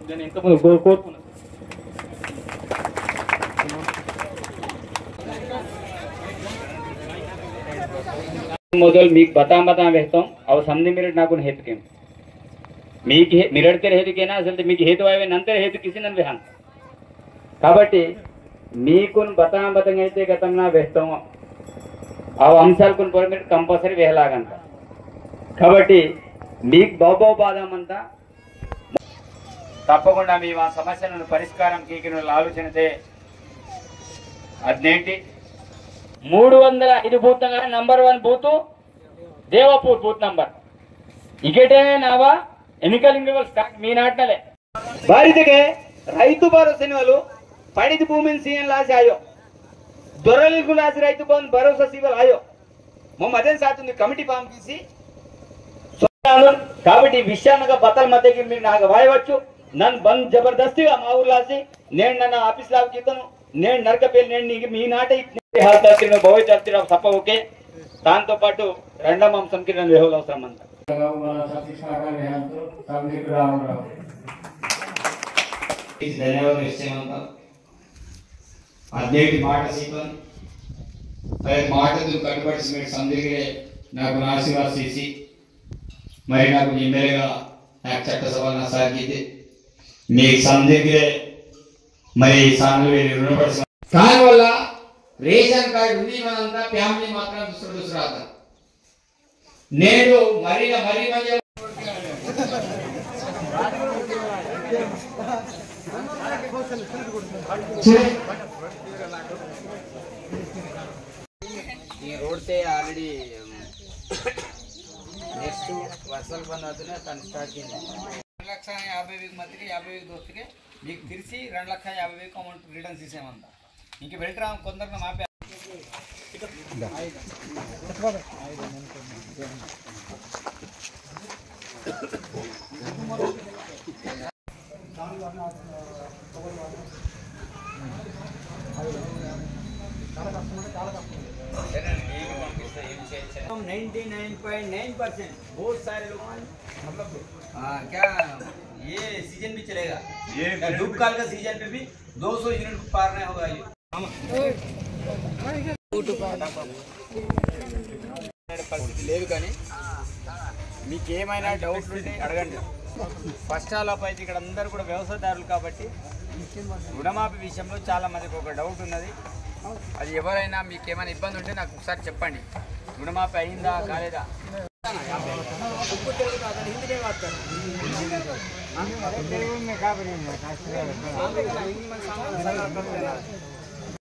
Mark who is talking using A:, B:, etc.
A: నేను ఇంతకుముందు కోరుకున్నాను. మీకు బతా వేస్తాం అవి समझे मेरे ना कोई हेतु के మీకు మిరడితే హేతుకేనా అసలు మీకు హేతు అయ్యే నంతర హేతు కిసి నన్ను వేహాన్ కాబట్టి మీకు బతాంబతంగా అయితే గతంలో వేస్తాం ఆ అంశాలు కొన్ని పొర మీరు కంపల్సరీ వేయలాగంట కాబట్టి మీకు బాబో బాధమంతా తప్పకుండా మీ ఆ సమస్యలను పరిష్కారం కీకిన ఆలోచనతే అదేంటి 305 booth number 1 booth Devpur booth number ఇకటే నావా ఎన్నికల ఇండివిజువల్ స్టార్ట్ మీ నాటనలే భారతకే రైతు భరోసా వాళ్ళు పడిది భూమిని సీఎం లాసి ఆయో దొరలికు లాసి రైతు బంధు భరోసా సివల్ ఆయో మొ మదన్ సాతుంది కమిటీ ఫామ్ తీసి కాబట్టి విషయాన్నగా బతల మధ్యకి మీరు నాకు వాయవచ్చు నన్ను బంద్ జబర్దస్తిగా మా ఊరు లాసి నేను నన్ను ఆఫీస్ లాగా చేస్తాను నేను నరకపేలు నేను మీ నాట భవిష్య చర్చ తప్ప ఓకే దాంతో పాటు రెండవ అంశంకి నన్ను వేహోలు అవసరం అంత
B: అదేంటి మాట సీపన్ మాటలు కట్టుబడి సందిగే నాకు ఆశీర్వాద చేసి మరి నాకు ఎమ్మెల్యేగా నాకు చట్టసభ సాగితే మీకు సందిగే మరి సానులు రుణపడి దానివల్ల రేషన్ కార్డు ఉంది మనంతా ఫ్యామిలీ మాత్రం దుసరాత నేను మరీ
C: ఈ రోడ్ से ऑलरेडी నెక్స్ట్ వర్షాలు బంద్ అవుతున్నాయి తను స్టార్ట్ చేయండి 2,50,000 మందికి 50,000 దోస్తుకి మీకు తిరిసి 2,50,000 అమౌంట్ రిటర్న్స్ ఇసేమంతా ఇంక వెళ్ళరా కొందరు మాపే हम 99.9% बहुत सारे लोग मतलब क्या ये सीजन भी चलेगा ये धूप काल का सीजन पे भी 200 यूनिट पार नहीं होगा ये పరిస్థితి లేదు కానీ మీకు ఏమైనా డౌట్లు ఉంటే అడగండి ఫస్ట్ ఆల్ ఆఫ్ అయితే ఇక్కడ అందరూ కూడా వ్యవసాయదారులు కాబట్టి రుణమాఫీ విషయంలో చాలా మందికి ఒక డౌట్ ఉన్నది అది ఎవరైనా మీకు ఏమైనా ఇబ్బంది ఉంటే నాకు ఒకసారి చెప్పండి రుణమాఫీ అయిందా కాలేదా